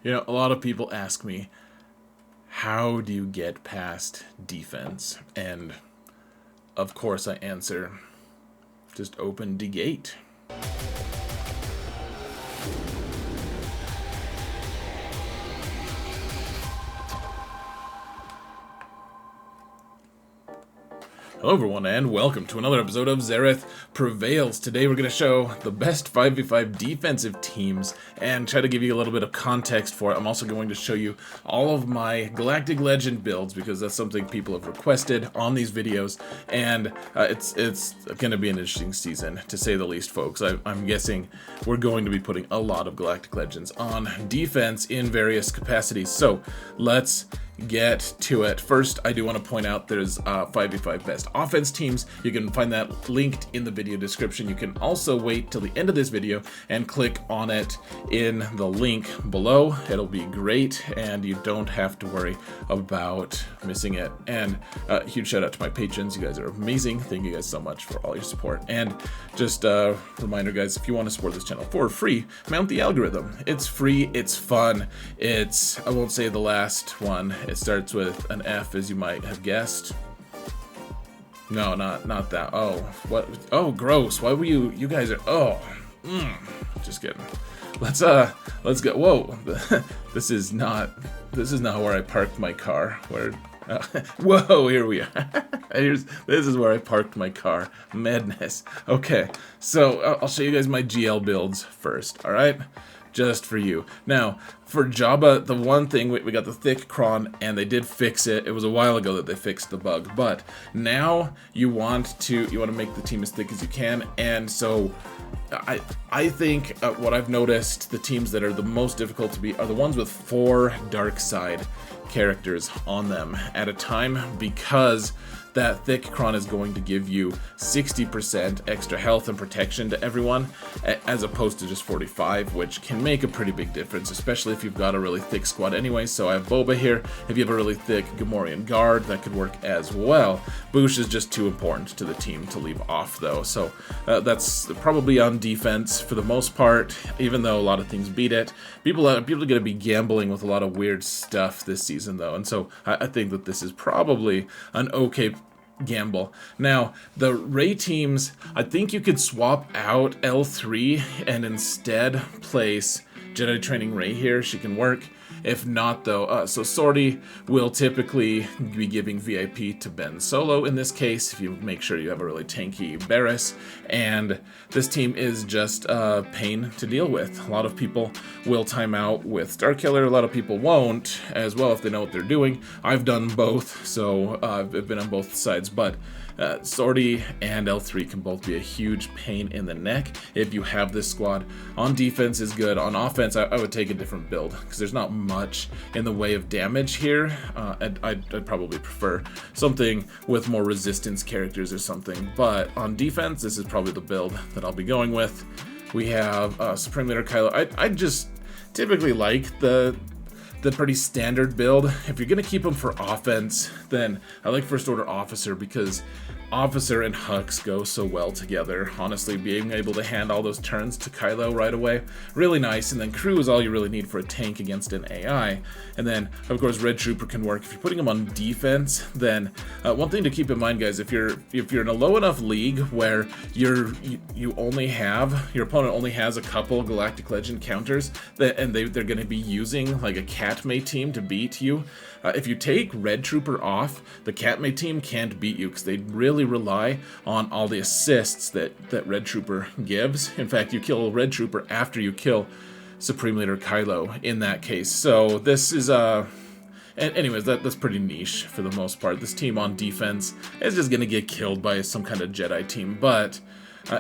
You know, a lot of people ask me, how do you get past defense? And of course I answer, just open the gate. Hello everyone and welcome to another episode of Xerath Prevails. Today we're going to show the best 5v5 defensive teams and try to give you a little bit of context for it. I'm also going to show you all of my Galactic Legend builds because that's something people have requested on these videos, and it's going to be an interesting season to say the least, folks. I'm guessing we're going to be putting a lot of Galactic Legends on defense in various capacities. So let's get to it. First, I do want to point out there's 5v5 best offense teams. You can find that linked in the video description. You can also wait till the end of this video and click on it in the link below. It'll be great and you don't have to worry about missing it. And huge shout out to my patrons. You guys are amazing. Thank you guys so much for all your support. And just a reminder, guys, if you want to support this channel for free, mount the algorithm. It's free, it's fun, it's, I won't say the last one. It starts with an F, as you might have guessed. No, not that. Oh, what? Oh, gross. Why were you guys are, oh, just kidding. Let's go. Whoa, this is not where I parked my car. Where, whoa, here we are. This is where I parked my car. Madness. Okay, so I'll show you guys my GL builds first, all right? Just for you. Now, for Jabba, the one thing, we got the thick cron, and they did fix it. It was a while ago that they fixed the bug, but now you want to make the team as thick as you can, and so I think what I've noticed, the teams that are the most difficult to beat are the ones with 4 dark side characters on them at a time, because that thick cron is going to give you 60% extra health and protection to everyone, as opposed to just 45, which can make a pretty big difference, especially if you've got a really thick squad anyway. So I have Boba here. If you have a really thick Gamorrean guard, that could work as well. Boosh is just too important to the team to leave off, though. So that's probably on defense for the most part, even though a lot of things beat it. People are going to be gambling with a lot of weird stuff this season, though, and so I think that this is probably an okay gamble. Now, the Rey teams, I think you could swap out L3 and instead place Jedi Training Rey here. She can work. If not, though, so Sortie will typically be giving VIP to Ben Solo in this case, if you make sure you have a really tanky Barriss, and this team is just a pain to deal with. A lot of people will time out with Starkiller, a lot of people won't as well if they know what they're doing. I've done both, so I've been on both sides, but Sortie and L3 can both be a huge pain in the neck if you have this squad. On defense is good. On offense, I would take a different build because there's not much in the way of damage here. I'd probably prefer something with more resistance characters or something. But on defense, this is probably the build that I'll be going with. We have Supreme Leader Kylo. I just typically like the pretty standard build. If you're gonna keep them for offense, then I like First Order Officer because Officer and Hux go so well together. Honestly, being able to hand all those turns to Kylo right away, really nice. And then Crew is all you really need for a tank against an AI. And then, of course, Red Trooper can work. If you're putting him on defense, then one thing to keep in mind, guys, if you're in a low enough league where your opponent only has a couple Galactic Legend counters, and they're going to be using like a Catmate team to beat you. If you take Red Trooper off, the Catmate team can't beat you because they really rely on all the assists that Red Trooper gives. In fact, you kill Red Trooper after you kill Supreme Leader Kylo in that case. So this is anyways, that's pretty niche for the most part. This team on defense is just going to get killed by some kind of Jedi team, but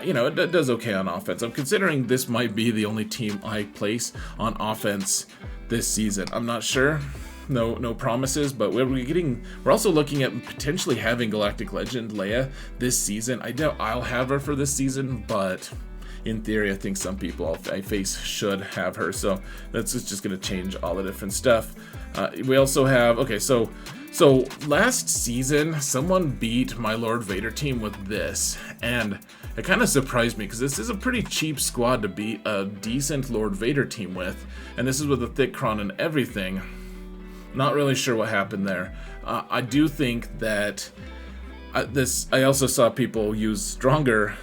you know, it does okay on offense. I'm considering this might be the only team I place on offense this season. I'm not sure. No promises, but we're also looking at potentially having Galactic Legend Leia this season. I doubt I'll have her for this season, but in theory, I think some people I face should have her. So that's just going to change all the different stuff. We also have, okay, so So last season, someone beat my Lord Vader team with this, and it kind of surprised me because this is a pretty cheap squad to beat a decent Lord Vader team with, and this is with a thick cron and everything. Not really sure what happened there. I do think that I also saw people use stronger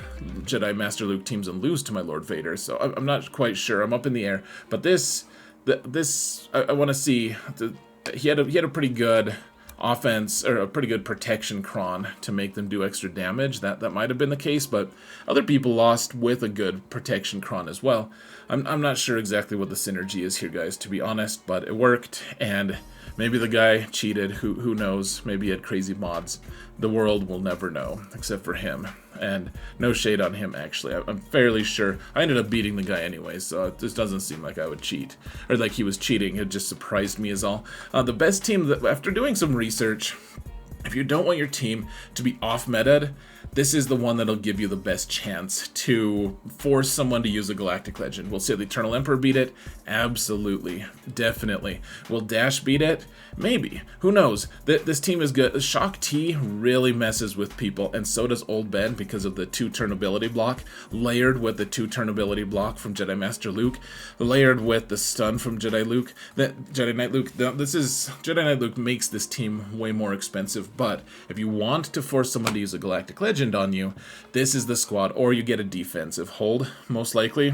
Jedi Master Luke teams and lose to my Lord Vader, so I'm not quite sure. I'm up in the air, but I want to see. He had a pretty good offense, or a pretty good protection cron to make them do extra damage. That might have been the case, but other people lost with a good protection cron as well. I'm not sure exactly what the synergy is here, guys, to be honest, but it worked, and maybe the guy cheated. Who knows? Maybe he had crazy mods. The world will never know, except for him. And no shade on him, actually. I'm fairly sure. I ended up beating the guy anyway, so it just doesn't seem like I would cheat. Or like he was cheating. It just surprised me is all. The best team, after doing some research, if you don't want your team to be off-meta'd, this is the one that'll give you the best chance to force someone to use a Galactic Legend. Will Sith Eternal Emperor beat it? Absolutely. Definitely. Will Dash beat it? Maybe. Who knows? This team is good. Shock T really messes with people, and so does Old Ben because of the 2-turn ability block, layered with the 2-turn ability block from Jedi Master Luke, layered with the stun from Jedi Knight Luke. Jedi Knight Luke makes this team way more expensive, but if you want to force someone to use a Galactic Legend on you, this is the squad, or you get a defensive hold, most likely.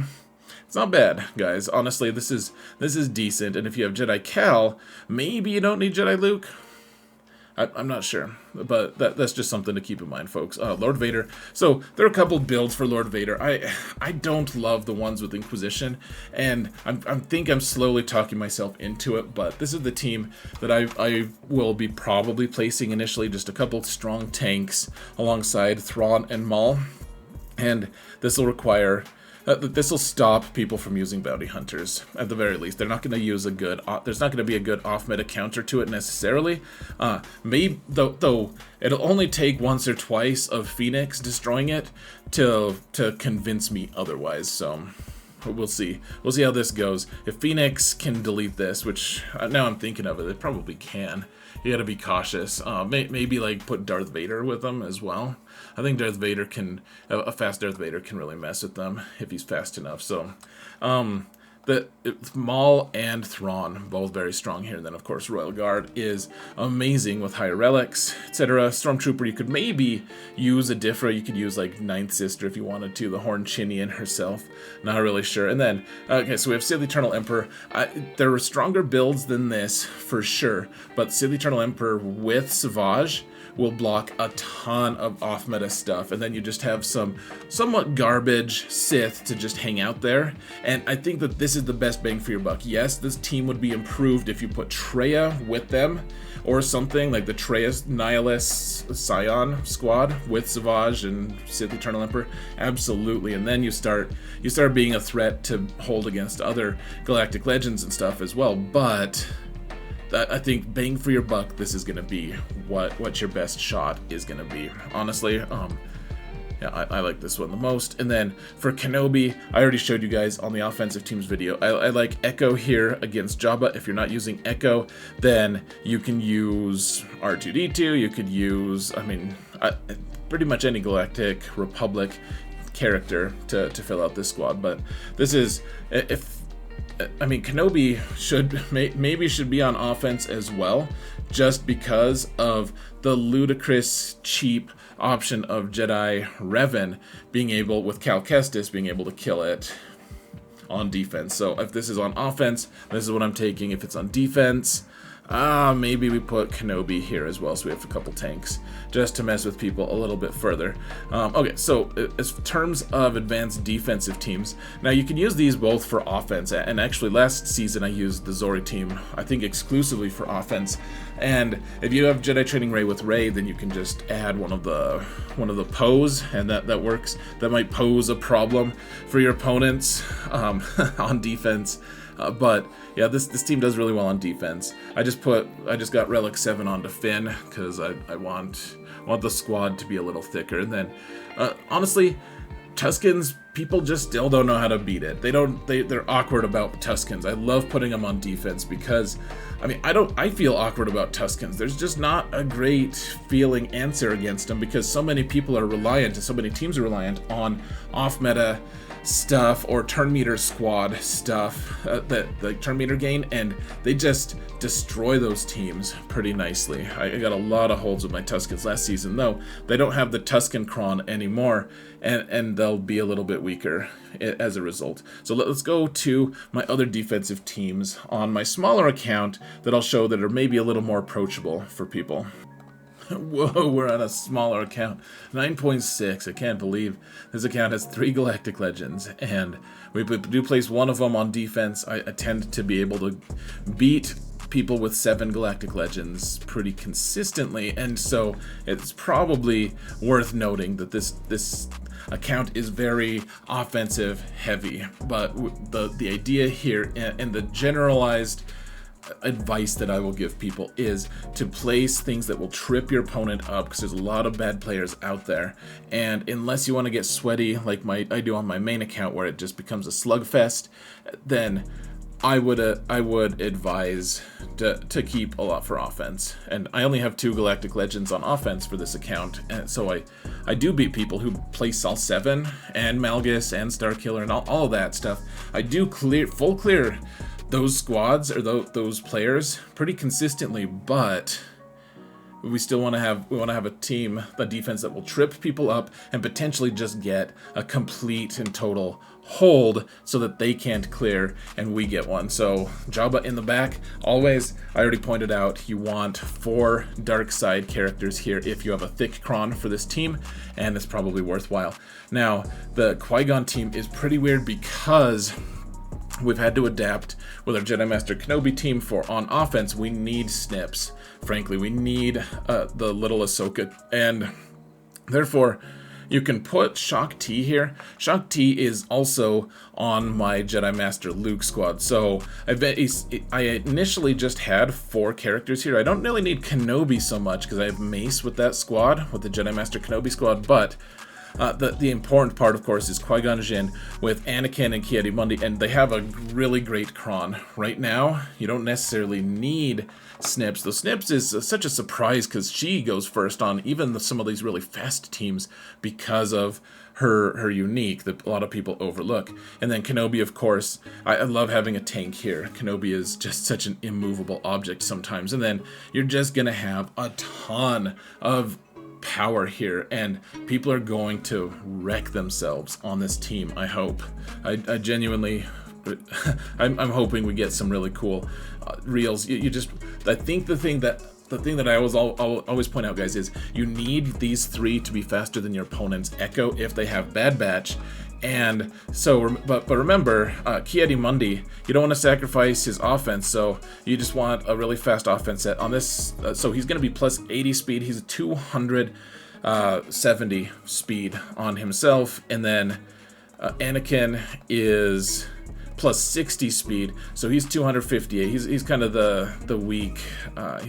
It's not bad, guys. Honestly, this is decent, and if you have Jedi Cal, maybe you don't need Jedi Luke. I'm not sure, but that's just something to keep in mind, folks. Lord Vader. So there are a couple builds for Lord Vader. I don't love the ones with Inquisition, and I think I'm slowly talking myself into it, but this is the team that I will be probably placing initially, just a couple strong tanks alongside Thrawn and Maul, and this will require... this will stop people from using bounty hunters, at the very least. They're not going to use a good... there's not going to be a good off-meta counter to it necessarily. Maybe, though, it'll only take once or twice of Phoenix destroying it to convince me otherwise, so... we'll see. We'll see how this goes. If Phoenix can delete this, which now I'm thinking of it probably can. You gotta be cautious. Maybe like put Darth Vader with them as well. I think Darth Vader can, a fast Darth Vader can really mess with them if he's fast enough. So, Maul and Thrawn, both very strong here. And then, of course, Royal Guard is amazing with higher relics, etc. Stormtrooper, you could maybe use a Diffra. You could use, like, Ninth Sister if you wanted to. The Horn Chinian herself. Not really sure. And then, okay, so we have Sith Eternal Emperor. There were stronger builds than this, for sure. But Sith Eternal Emperor with Savage will block a ton of off-meta stuff, and then you just have some somewhat garbage Sith to just hang out there, and I think that this is the best bang for your buck. Yes, this team would be improved if you put Traya with them, or something like the Traya Nihilus Scion squad with Savage and Sith Eternal Emperor. Absolutely, and then you start being a threat to hold against other Galactic Legends and stuff as well, but... I think bang for your buck, this is going to be what your best shot is going to be. Honestly, yeah, I like this one the most. And then for Kenobi, I already showed you guys on the offensive teams video. I like Echo here against Jabba. If you're not using Echo, then you can use R2-D2. You could use, pretty much any Galactic Republic character to fill out this squad. But this is, Kenobi maybe should be on offense as well, just because of the ludicrous cheap option of Jedi Revan being able, with Cal Kestis, being able to kill it on defense. So if this is on offense, this is what I'm taking. If it's on defense, maybe we put Kenobi here as well, so we have a couple tanks, just to mess with people a little bit further. Okay, so as terms of advanced defensive teams, now you can use these both for offense, and actually last season I used the Zori team, I think exclusively for offense, and if you have Jedi Training Rey with Rey, then you can just add one of the Poes, and that works. That might pose a problem for your opponents on defense. But yeah, this team does really well on defense. I just got Relic 7 onto Finn because I want the squad to be a little thicker. And then honestly, Tuskens, people just still don't know how to beat it. They're awkward about Tuskens. I love putting them on defense because, I mean, I feel awkward about Tuskens. There's just not a great feeling answer against them because so many people are reliant, and so many teams are reliant on off-meta stuff or turn meter squad stuff, that like turn meter gain, and they just destroy those teams pretty nicely. I got a lot of holds with my Tuskens last season, though they don't have the Tusken Kron anymore, and they'll be a little bit weaker as a result. So let's go to my other defensive teams on my smaller account that I'll show that are maybe a little more approachable for people. Whoa, we're on a smaller account. 9.6. I can't believe this account has 3 Galactic Legends, and we do place one of them on defense. I tend to be able to beat people with 7 Galactic Legends pretty consistently, and so it's probably worth noting that this account is very offensive heavy. But the idea here and the generalized advice that I will give people is to place things that will trip your opponent up, because there's a lot of bad players out there, and unless you want to get sweaty like I do on my main account where it just becomes a slugfest, then I would advise to keep a lot for offense. And I only have 2 Galactic Legends on offense for this account, and so I do beat people who play Sol 7 and Malgus and Starkiller and all of that stuff. I do full clear those squads or those players pretty consistently, but we still want to have a team, a defense that will trip people up and potentially just get a complete and total hold so that they can't clear and we get one. So Jabba in the back, always. I already pointed out you want 4 dark side characters here if you have a thick Kron for this team, and it's probably worthwhile. Now the Qui-Gon team is pretty weird because we've had to adapt with our Jedi Master Kenobi team for on offense. We need snips. Frankly, we need the little Ahsoka, and therefore you can put Shock T here. Shock T is also on my Jedi Master Luke squad. So I initially just had 4 characters here. I don't really need Kenobi so much because I have Mace with that squad, with the Jedi Master Kenobi squad, but the important part, of course, is Qui-Gon Jinn with Anakin and Ki-Adi-Mundi, and they have a really great Kron. Right now, you don't necessarily need Snips. The Snips is such a surprise because she goes first on even some of these really fast teams because of her unique that a lot of people overlook. And then Kenobi, of course, I love having a tank here. Kenobi is just such an immovable object sometimes. And then you're just going to have a ton of power here, and people are going to wreck themselves on this team. I hope. I genuinely, I'm hoping we get some really cool reels. I think the thing that I always point out, guys, is you need these 3 to be faster than your opponent's Echo if they have Bad Batch. And so, but remember, Ki-Adi-Mundi, you don't want to sacrifice his offense, so you just want a really fast offense set on this. So he's going to be plus 80 speed. He's 270 speed on himself, and then Anakin is plus 60 speed, so he's 258. He's kind of the weak.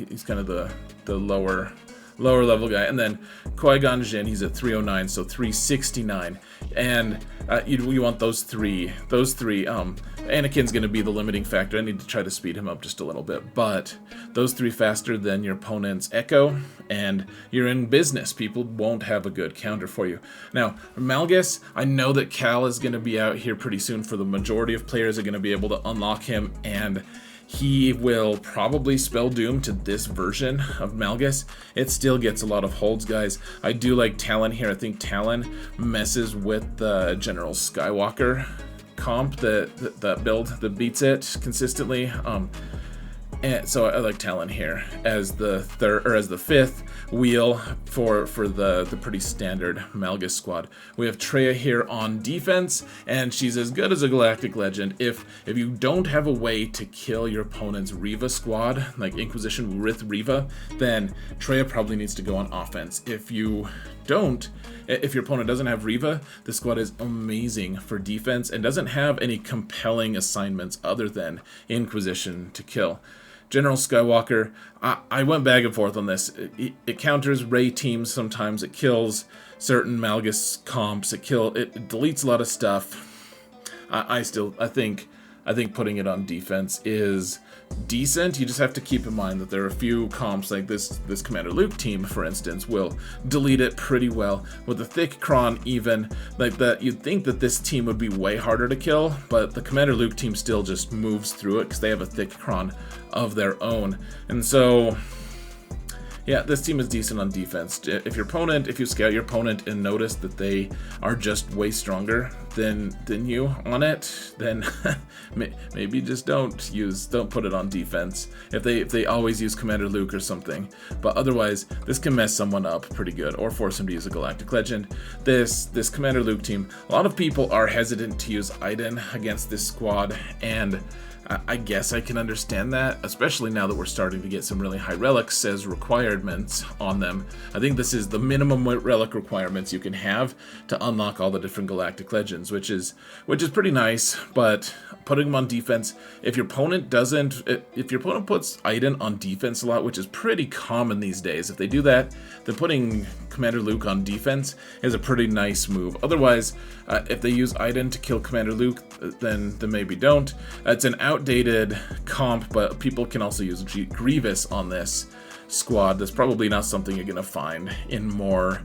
He's kind of the lower level guy. And then Qui-Gon Jinn, he's at 309, so 369. And you want those three. Anakin's going to be the limiting factor. I need to try to speed him up just a little bit. But those 3 faster than your opponent's Echo, and you're in business. People won't have a good counter for you. Now, Malgus, I know that Cal is going to be out here pretty soon. For the majority of players are going to be able to unlock him, and he will probably spell doom to this version of Malgus. It still gets a lot of holds, guys. I do like Talon here. I think Talon messes with the General Skywalker comp, that build that beats it consistently. And so I like Talon here as the fifth wheel for the pretty standard Malgus squad. We have Traya here on defense, and she's as good as a Galactic Legend. If you don't have a way to kill your opponent's Reva squad, like Inquisition with Reva, then Traya probably needs to go on offense. If your opponent doesn't have Reva, the squad is amazing for defense and doesn't have any compelling assignments other than Inquisition to kill. General Skywalker, I went back and forth on this. It counters Rey teams sometimes. It kills certain Malgus comps. It deletes a lot of stuff. I think putting it on defense is decent. You just have to keep in mind that there are a few comps like this Commander Luke team, for instance, will delete it pretty well. With the thick Kron even, like that, you'd think that this team would be way harder to kill, but the Commander Luke team still just moves through it because they have a thick Kron of their own. And so, yeah, this team is decent on defense. If you scout your opponent and notice that they are just way stronger than you on it, then maybe just don't put it on defense. If they always use Commander Luke or something, but otherwise this can mess someone up pretty good or force them to use a Galactic Legend. This Commander Luke team, a lot of people are hesitant to use Iden against this squad, and I guess I can understand that, especially now that we're starting to get some really high relics as requirements on them. I think this is the minimum relic requirements you can have to unlock all the different Galactic Legends, which is pretty nice. But putting them on defense, if your opponent puts Iden on defense a lot, which is pretty common these days, if they do that, then putting Commander Luke on defense is a pretty nice move. Otherwise, if they use Iden to kill Commander Luke, then maybe don't. It's an outdated comp, but people can also use Grievous on this squad. That's probably not something you're gonna find in more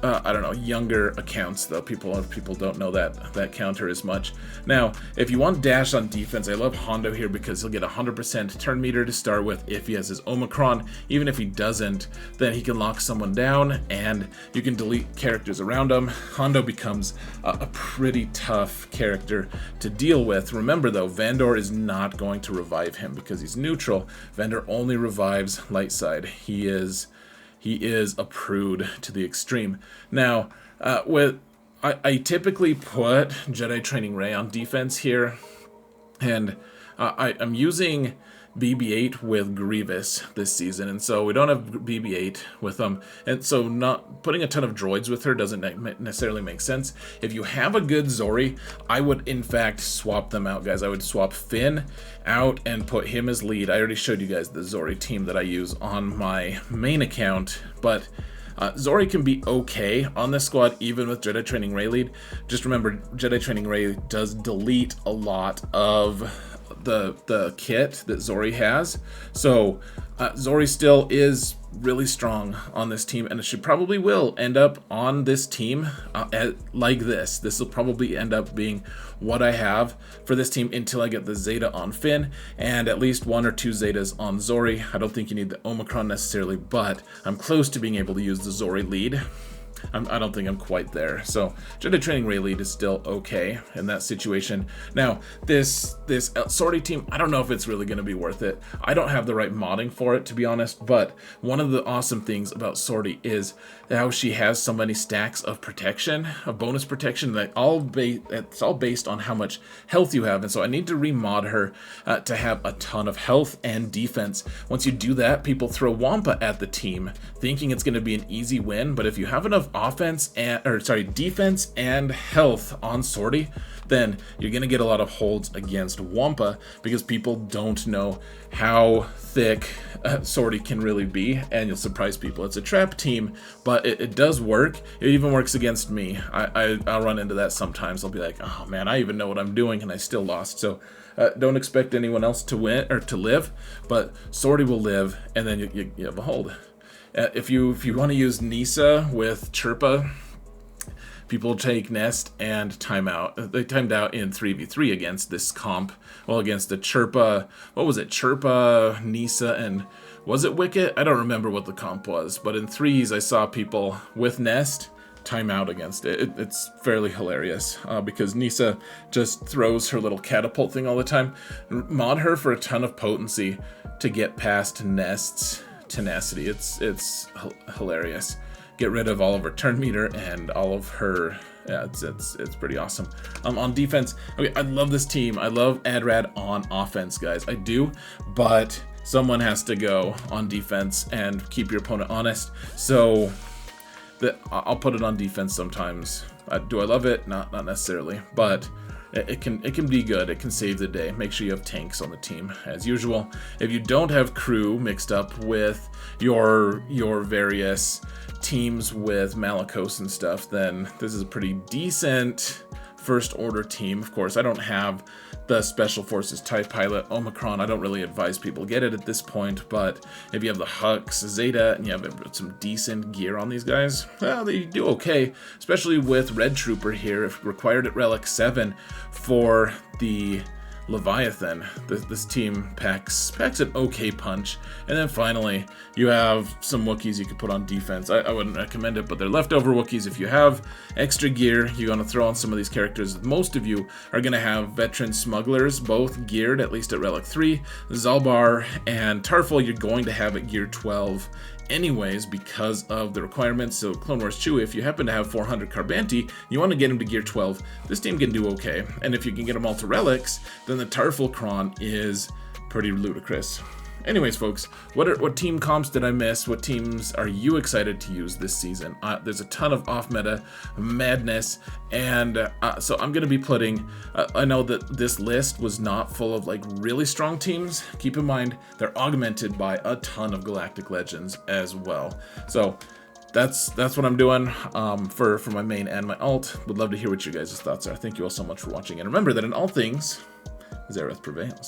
I don't know, younger accounts, though. People don't know that counter as much. Now, if you want dash on defense, I love Hondo here because he'll get 100% turn meter to start with if he has his Omicron. Even if he doesn't, then he can lock someone down and you can delete characters around him. Hondo becomes a pretty tough character to deal with. Remember though, Vandor is not going to revive him because he's neutral. Vandor only revives light side. He is a prude to the extreme. Now, I typically put Jedi Training Rey on defense here, and I'm using BB-8 with Grievous this season, and so we don't have BB-8 with them, and so not putting a ton of droids with her doesn't necessarily make sense. If you have a good Zori, I would in fact swap them out, guys. I would swap Finn out and put him as lead. I already showed you guys the Zori team that I use on my main account, but Zori can be okay on this squad even with Jedi Training Rey lead. Just remember, Jedi Training Rey does delete a lot of the kit that Zori has, so Zori still is really strong on this team, and it probably will end up on this team like this. This will probably end up being what I have for this team until I get the Zeta on Finn and at least 1 or 2 Zetas on Zori. I don't think you need the Omicron necessarily, but I'm close to being able to use the Zori lead. I don't think I'm quite there. So Jedi Training Rey lead is still okay in that situation. Now, this sortie team, I don't know if it's really going to be worth it. I don't have the right modding for it, to be honest, but one of the awesome things about sortie is how she has so many stacks of protection, of bonus protection, that it's all based on how much health you have. And so I need to remod her to have a ton of health and defense. Once you do that, people throw Wampa at the team thinking it's going to be an easy win, but if you have enough defense and health on sortie, then you're going to get a lot of holds against Wampa because people don't know how thick sortie can really be, and you'll surprise people. It's a trap team, but it does work. It even works against me. I'll run into that sometimes. I'll be like, oh man, I even know what I'm doing and I still lost. So don't expect anyone else to win or to live, but sortie will live, and then you have a hold. If you want to use Nisa with Chirpa, people take Nest and time out. They timed out in 3v3 against this comp. Well, against the Chirpa, what was it? Chirpa, Nisa, and was it Wicket? I don't remember what the comp was, but in threes I saw people with Nest time out against it. It's fairly hilarious because Nisa just throws her little catapult thing all the time. Mod her for a ton of potency to get past Nest's tenacity. It's hilarious. Get rid of all of her turn meter and all of her, yeah, it's pretty awesome. On defense, okay, I love this team. I love Adrad on offense, guys. I do, but someone has to go on defense and keep your opponent honest. So I'll put it on defense sometimes. Do I love it? Not necessarily, but it can be good. It can save the day. Make sure you have tanks on the team as usual. If you don't have crew mixed up with your various teams with Malicos and stuff, then this is a pretty decent first order team. Of course, I don't have the Special Forces TIE Pilot Omicron. I don't really advise people get it at this point, but if you have the Hux, Zeta, and you have some decent gear on these guys, well, they do okay, especially with Red Trooper here, if required at Relic 7 for the Leviathan. This team packs an okay punch. And then finally, you have some Wookiees you could put on defense. I wouldn't recommend it, but they're leftover Wookiees. If you have extra gear, you're going to throw on some of these characters. Most of you are going to have veteran smugglers, both geared, at least at Relic 3. Zalbar and Tarful, you're going to have at Gear 12 anyways because of the requirements. So Clone Wars Chewie, if you happen to have 400 Carbanti, you want to get him to Gear 12, this team can do okay. And if you can get them all to Relics, then the Tarful Kron is pretty ludicrous. Anyways, folks, what team comps did I miss? What teams are you excited to use this season? There's a ton of off-meta madness, and so I'm going to be putting... I know that this list was not full of like really strong teams. Keep in mind, they're augmented by a ton of Galactic Legends as well. So that's what I'm doing for my main and my alt. Would love to hear what you guys' thoughts are. Thank you all so much for watching, and remember that in all things, Zereth prevails.